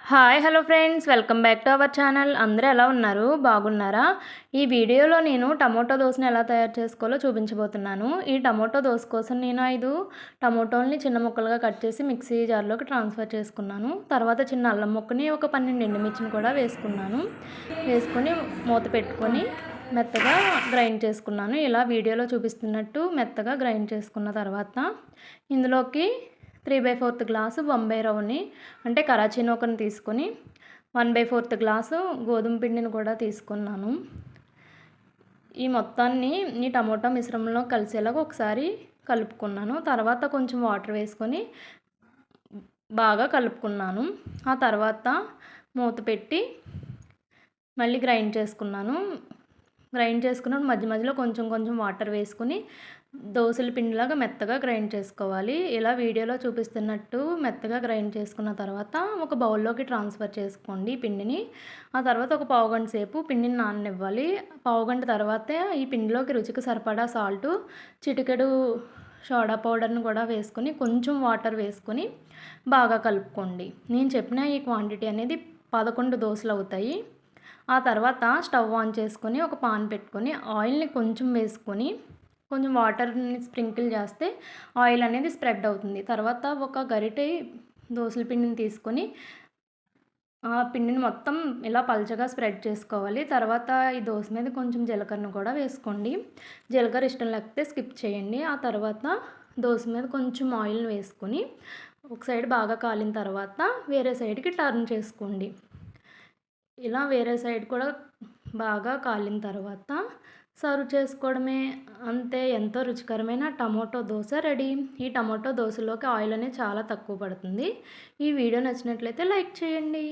Hi hello friends, welcome back to our channel. అందరూ ఎలా ఉన్నారు? బాగున్నారా? ఈ వీడియోలో నేను టమోటో దోసని ఎలా తయారు చేసుకోవాలో చూపించబోతున్నాను. ఈ టమోటో దోస కోసం నేను 5 టమోటోల్ని చిన్న ముక్కలుగా కట్ చేసి మిక్సీ జార్లోకి ట్రాన్స్ఫర్ చేసుకున్నాను. తర్వాత చిన్న అల్లం ముక్కని ఒక 12 ఎండుమిర్చిని కూడా వేసుకున్నాను. వేసుకొని మూత పెట్టుకొని మెత్తగా గ్రైండ్ చేసుకున్నాను. ఇలా వీడియోలో చూపిస్తున్నట్టు మెత్తగా గ్రైండ్ చేసుకున్న తర్వాత ఇందులోకి 3/4 గ్లాసు బొంబాయి రవ్వని అంటే కరాచీ నూకని తీసుకొని 1/4 గ్లాసు గోధుమ పిండిని కూడా తీసుకున్నాను. ఈ మొత్తాన్ని ఈ టమోటా మిశ్రమంలో కలిసేలాగా ఒకసారి కలుపుకున్నాను. తర్వాత కొంచెం వాటర్ వేసుకొని బాగా కలుపుకున్నాను. ఆ తర్వాత మూత పెట్టి మళ్ళీ గ్రైండ్ చేసుకున్నాను. గ్రైండ్ చేసుకున్నప్పుడు మధ్య మధ్యలో కొంచెం కొంచెం వాటర్ వేసుకొని దోసల పిండిలాగా మెత్తగా గ్రైండ్ చేసుకోవాలి. ఇలా వీడియోలో చూపిస్తున్నట్టు మెత్తగా గ్రైండ్ చేసుకున్న తర్వాత ఒక బౌల్లోకి ట్రాన్స్ఫర్ చేసుకోండి ఈ పిండిని. ఆ తర్వాత ఒక పావుగంట సేపు పిండిని నాననివ్వాలి. పావుగంట తర్వాతే ఈ పిండిలోకి రుచికి సరిపడా సాల్టు, చిటికెడు సోడా పౌడర్ని కూడా వేసుకొని కొంచెం వాటర్ వేసుకొని బాగా కలుపుకోండి. నేను చెప్పిన ఈ క్వాంటిటీ అనేది 11 దోసలు అవుతాయి. ఆ తర్వాత స్టవ్ ఆన్ చేసుకొని ఒక పాన్ పెట్టుకొని ఆయిల్ని కొంచెం వేసుకొని కొంచెం వాటర్ని స్ప్రింకిల్ చేస్తే ఆయిల్ అనేది స్ప్రెడ్ అవుతుంది. తర్వాత ఒక గరిటె దోసల పిండిని తీసుకొని ఆ పిండిని మొత్తం ఇలా పల్చగా స్ప్రెడ్ చేసుకోవాలి. తర్వాత ఈ దోస మీద కొంచెం జీలకర్రను కూడా వేసుకోండి. జీలకర్ర ఇష్టం లేకపోతే స్కిప్ చేయండి. ఆ తర్వాత దోస మీద కొంచెం ఆయిల్ని వేసుకొని ఒక సైడ్ బాగా కాలిన తర్వాత వేరే సైడ్కి టర్న్ చేసుకోండి. ఇలా వేరే సైడ్ కూడా బాగా కాలిన తర్వాత సర్వ్ చేసుకోవడమే. అంతే, ఎంతో రుచికరమైన టమోటో దోస రెడీ. ఈ టమోటో దోసలోకి ఆయిల్ అనేది చాలా తక్కువ పడుతుంది. ఈ వీడియో నచ్చినట్లయితే లైక్ చేయండి.